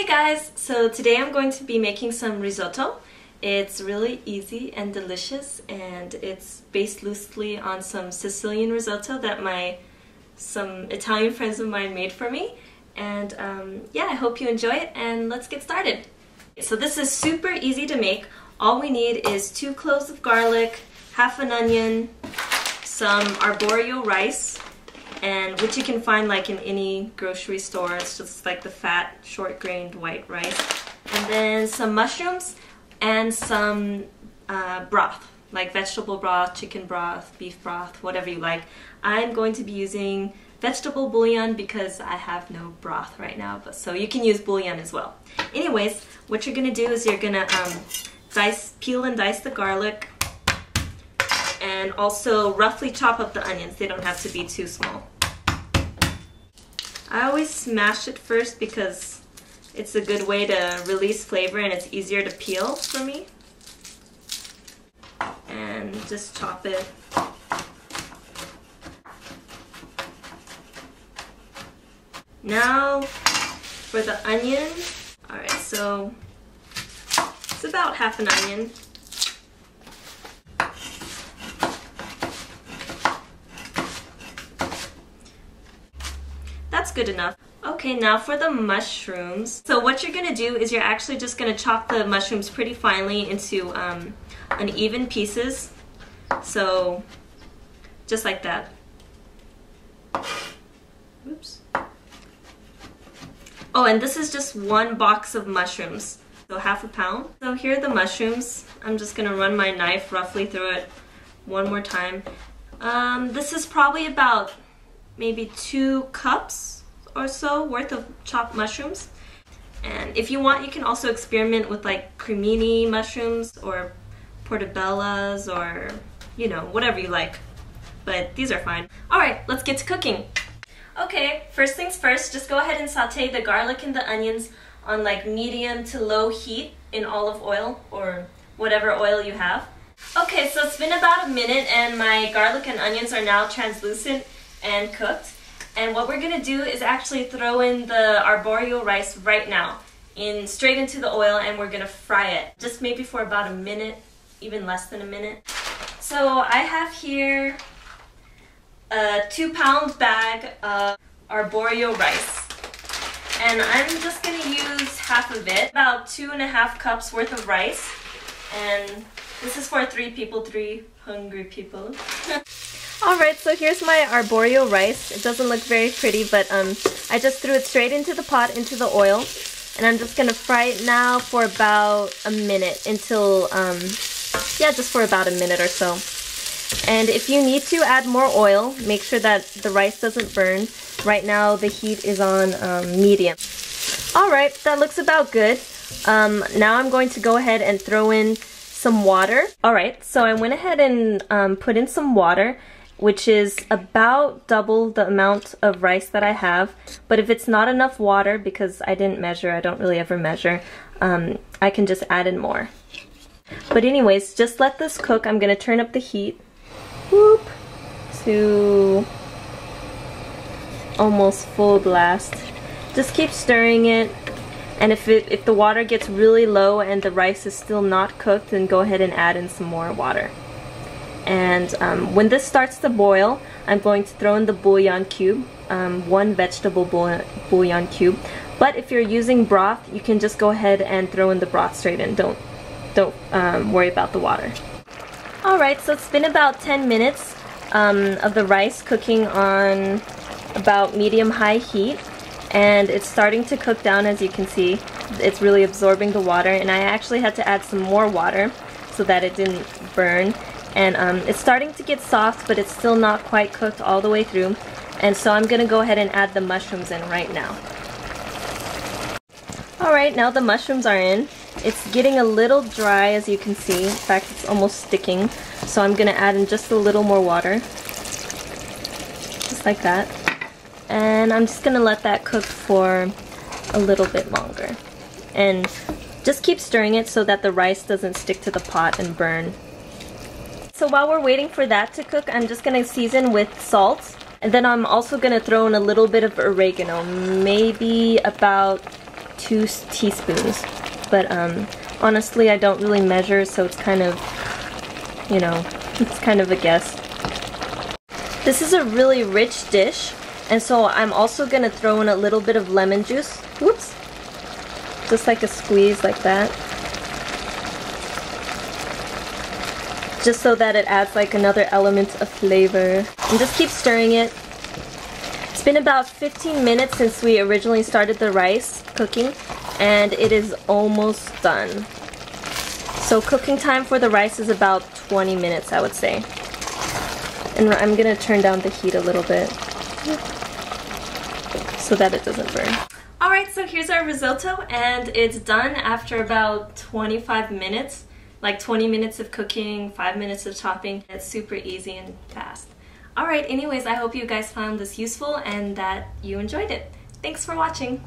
guys! So today I'm going to be making some risotto. It's really easy and delicious, and it's based loosely on some Sicilian risotto that some Italian friends of mine made for me. And yeah, I hope you enjoy it, and let's get started. So this is super easy to make. All we need is 2 cloves of garlic, half an onion, some arborio rice, and which you can find like in any grocery store. It's just like the fat, short-grained white rice. And then some mushrooms and some broth, like vegetable broth, chicken broth, beef broth, whatever you like. I'm going to be using vegetable bouillon because I have no broth right now, but so you can use bouillon as well. Anyways, what you're gonna do is you're gonna peel and dice the garlic, and also roughly chop up the onions. They don't have to be too small. I always smash it first because it's a good way to release flavor and it's easier to peel for me. And just chop it. Now for the onion. Alright, so it's about half an onion. That's good enough. Okay, now for the mushrooms. So what you're gonna do is you're actually just gonna chop the mushrooms pretty finely into uneven pieces. So just like that. Oops. Oh, and this is just 1 box of mushrooms, so half a pound. So here are the mushrooms. I'm just gonna run my knife roughly through it one more time. This is probably about maybe 2 cups or so worth of chopped mushrooms. And if you want, you can also experiment with like cremini mushrooms or portobellas or, you know, whatever you like. But these are fine. Alright, let's get to cooking. Okay, first things first, just go ahead and saute the garlic and the onions on like medium to low heat in olive oil or whatever oil you have. Okay, so it's been about a minute and my garlic and onions are now translucent and cooked. And what we're gonna do is actually throw in the arborio rice right now, straight into the oil, and we're gonna fry it. Just maybe for about a minute, even less than a minute. So I have here a 2-pound bag of arborio rice. And I'm just gonna use half of it, about 2.5 cups worth of rice. And this is for 3 people, 3 hungry people. Alright, so here's my arborio rice. It doesn't look very pretty, but I just threw it straight into the pot, into the oil. And I'm just gonna fry it now for about a minute until, yeah, just for about a minute or so. And if you need to add more oil, make sure that the rice doesn't burn. Right now the heat is on medium. Alright, that looks about good. Now I'm going to go ahead and throw in some water. Alright, so I went ahead and put in some water, which is about double the amount of rice that I have. But if it's not enough water, because I didn't measure, I don't really ever measure, I can just add in more. But anyways, just let this cook. I'm gonna turn up the heat, whoop, to almost full blast. Just keep stirring it, and if the water gets really low and the rice is still not cooked, then go ahead and add in some more water. And when this starts to boil, I'm going to throw in the bouillon cube, 1 vegetable bouillon cube. But if you're using broth, you can just go ahead and throw in the broth straight in. Don't worry about the water. Alright, so it's been about 10 minutes of the rice cooking on about medium-high heat. And it's starting to cook down, as you can see. It's really absorbing the water, and I actually had to add some more water so that it didn't burn. And it's starting to get soft, but it's still not quite cooked all the way through. And so I'm gonna go ahead and add the mushrooms in right now. Alright, now the mushrooms are in. It's getting a little dry, as you can see. In fact, it's almost sticking. So I'm gonna add in just a little more water. Just like that. And I'm just gonna let that cook for a little bit longer. And just keep stirring it so that the rice doesn't stick to the pot and burn. So while we're waiting for that to cook, I'm just gonna season with salt. And then I'm also gonna throw in a little bit of oregano, maybe about 2 teaspoons. But honestly, I don't really measure, so it's kind of, you know, it's kind of a guess. This is a really rich dish, and so I'm also gonna throw in a little bit of lemon juice. Whoops. Just like a squeeze like that. Just so that it adds like another element of flavor. And just keep stirring it. It's been about 15 minutes since we originally started the rice cooking, and it is almost done. So cooking time for the rice is about 20 minutes, I would say. And I'm gonna turn down the heat a little bit so that it doesn't burn. Alright, so here's our risotto, and it's done after about 25 minutes. Like 20 minutes of cooking, 5 minutes of chopping. It's super easy and fast. Alright, anyways, I hope you guys found this useful and that you enjoyed it. Thanks for watching!